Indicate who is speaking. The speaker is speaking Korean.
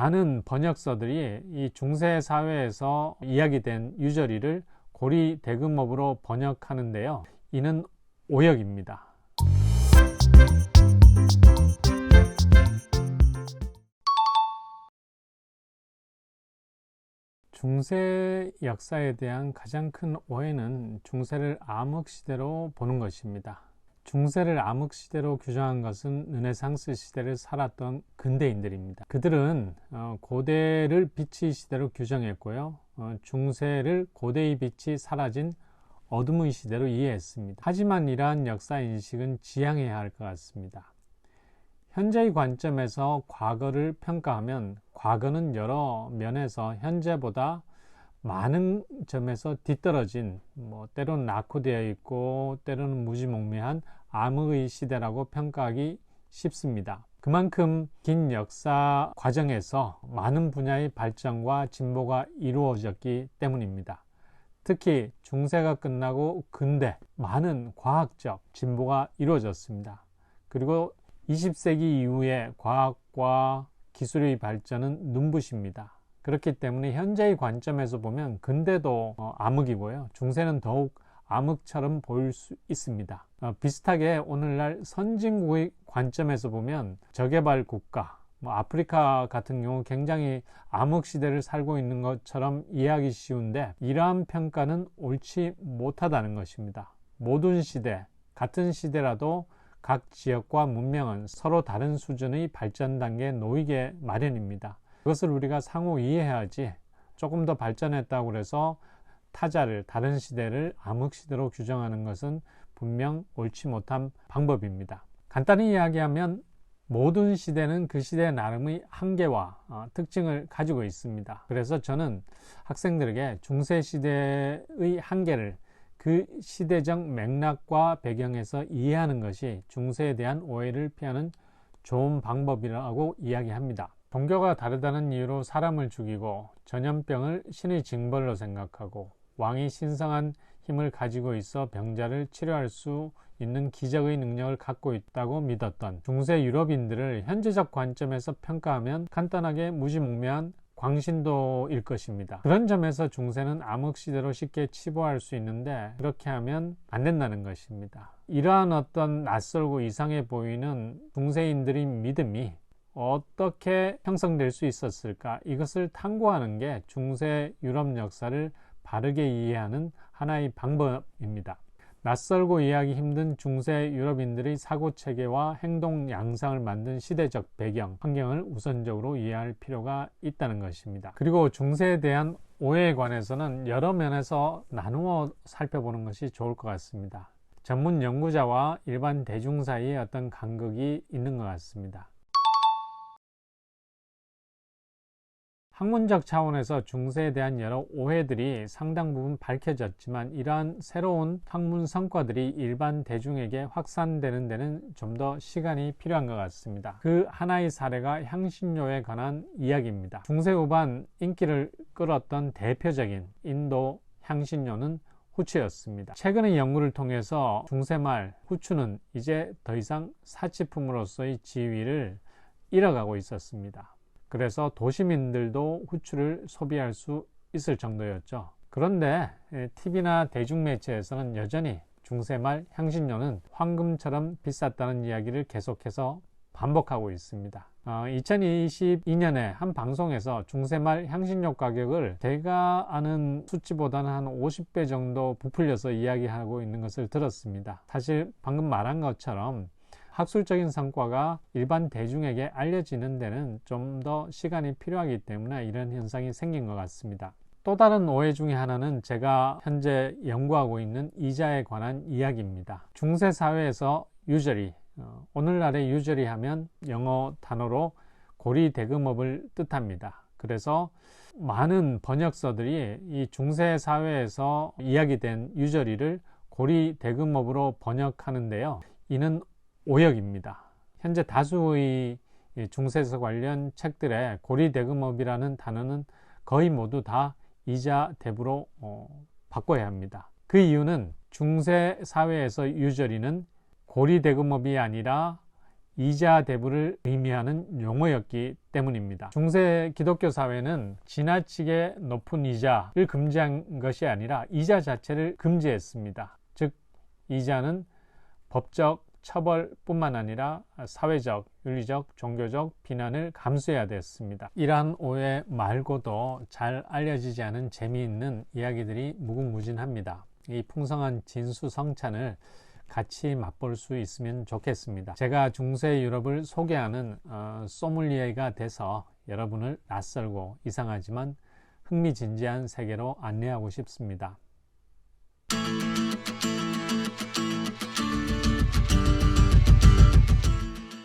Speaker 1: 많은 번역서들이 이 중세 사회에서 이야기된 유저리를 고리 대금업으로 번역하는데요. 이는 오역입니다. 중세 역사에 대한 가장 큰 오해는 중세를 암흑시대로 보는 것입니다. 중세를 암흑시대로 규정한 것은 르네상스 시대를 살았던 근대인들입니다. 그들은 고대를 빛의 시대로 규정했고요. 중세를 고대의 빛이 사라진 어둠의 시대로 이해했습니다. 하지만 이러한 역사인식은 지양해야 할 것 같습니다. 현재의 관점에서 과거를 평가하면 과거는 여러 면에서 현재보다 많은 점에서 뒤떨어진, 때로는 낙후되어 있고 때로는 무지몽매한 암흑의 시대라고 평가하기 쉽습니다. 그만큼 긴 역사 과정에서 많은 분야의 발전과 진보가 이루어졌기 때문입니다. 특히 중세가 끝나고 근대, 많은 과학적 진보가 이루어졌습니다. 그리고 20세기 이후의 과학과 기술의 발전은 눈부십니다. 그렇기 때문에 현재의 관점에서 보면 근대도 암흑이고요. 중세는 더욱 암흑처럼 보일 수 있습니다. 비슷하게 오늘날 선진국의 관점에서 보면 저개발 국가, 아프리카 같은 경우 굉장히 암흑 시대를 살고 있는 것처럼 이해하기 쉬운데 이러한 평가는 옳지 못하다는 것입니다. 모든 시대, 같은 시대라도 각 지역과 문명은 서로 다른 수준의 발전 단계에 놓이게 마련입니다. 그것을 우리가 상호 이해해야지 조금 더 발전했다고 해서 타자를, 다른 시대를 암흑시대로 규정하는 것은 분명 옳지 못한 방법입니다. 간단히 이야기하면 모든 시대는 그 시대 나름의 한계와 특징을 가지고 있습니다. 그래서 저는 학생들에게 중세시대의 한계를 그 시대적 맥락과 배경에서 이해하는 것이 중세에 대한 오해를 피하는 좋은 방법이라고 이야기합니다. 종교가 다르다는 이유로 사람을 죽이고 전염병을 신의 징벌로 생각하고 왕이 신성한 힘을 가지고 있어 병자를 치료할 수 있는 기적의 능력을 갖고 있다고 믿었던 중세 유럽인들을 현재적 관점에서 평가하면 간단하게 무지몽매한 광신도일 것입니다. 그런 점에서 중세는 암흑시대로 쉽게 치부할 수 있는데 그렇게 하면 안 된다는 것입니다. 이러한 어떤 낯설고 이상해 보이는 중세인들의 믿음이 어떻게 형성될 수 있었을까? 이것을 탐구하는 게 중세 유럽 역사를 바르게 이해하는 하나의 방법입니다. 낯설고 이해하기 힘든 중세 유럽인들의 사고체계와 행동 양상을 만든 시대적 배경, 환경을 우선적으로 이해할 필요가 있다는 것입니다. 그리고 중세에 대한 오해에 관해서는 여러 면에서 나누어 살펴보는 것이 좋을 것 같습니다. 전문 연구자와 일반 대중 사이에 어떤 간극이 있는 것 같습니다. 학문적 차원에서 중세에 대한 여러 오해들이 상당 부분 밝혀졌지만 이러한 새로운 학문 성과들이 일반 대중에게 확산되는 데는 좀 더 시간이 필요한 것 같습니다. 그 하나의 사례가 향신료에 관한 이야기입니다. 중세 후반 인기를 끌었던 대표적인 인도 향신료는 후추였습니다. 최근의 연구를 통해서 중세 말 후추는 이제 더 이상 사치품으로서의 지위를 잃어가고 있었습니다. 그래서 도시민들도 후추를 소비할 수 있을 정도였죠. 그런데 TV나 대중매체에서는 여전히 중세말 향신료는 황금처럼 비쌌다는 이야기를 계속해서 반복하고 있습니다. 2022년에 한 방송에서 중세말 향신료 가격을 제가 아는 수치보다는 한 50배 정도 부풀려서 이야기하고 있는 것을 들었습니다. 사실 방금 말한 것처럼 학술적인 성과가 일반 대중에게 알려지는 데는 좀 더 시간이 필요하기 때문에 이런 현상이 생긴 것 같습니다. 또 다른 오해 중에 하나는 제가 현재 연구하고 있는 이자에 관한 이야기입니다. 중세 사회에서 유저리, 오늘날의 유저리 하면 영어 단어로 고리 대금업을 뜻합니다. 그래서 많은 번역서들이 이 중세 사회에서 이야기된 유저리를 고리 대금업으로 번역하는데요. 이는 오역입니다. 현재 다수의 중세서 관련 책들에 고리대금업이라는 단어는 거의 모두 다 이자 대부로 바꿔야 합니다. 그 이유는 중세 사회에서 유저리는 고리대금업이 아니라 이자 대부를 의미하는 용어였기 때문입니다. 중세 기독교 사회는 지나치게 높은 이자를 금지한 것이 아니라 이자 자체를 금지했습니다. 즉, 이자는 법적 처벌뿐만 아니라 사회적, 윤리적, 종교적 비난을 감수해야 됐습니다. 이러한 오해 말고도 잘 알려지지 않은 재미있는 이야기들이 무궁무진합니다. 이 풍성한 진수성찬을 같이 맛볼 수 있으면 좋겠습니다. 제가 중세 유럽을 소개하는 소믈리에가 돼서 여러분을 낯설고 이상하지만 흥미진진한 세계로 안내하고 싶습니다.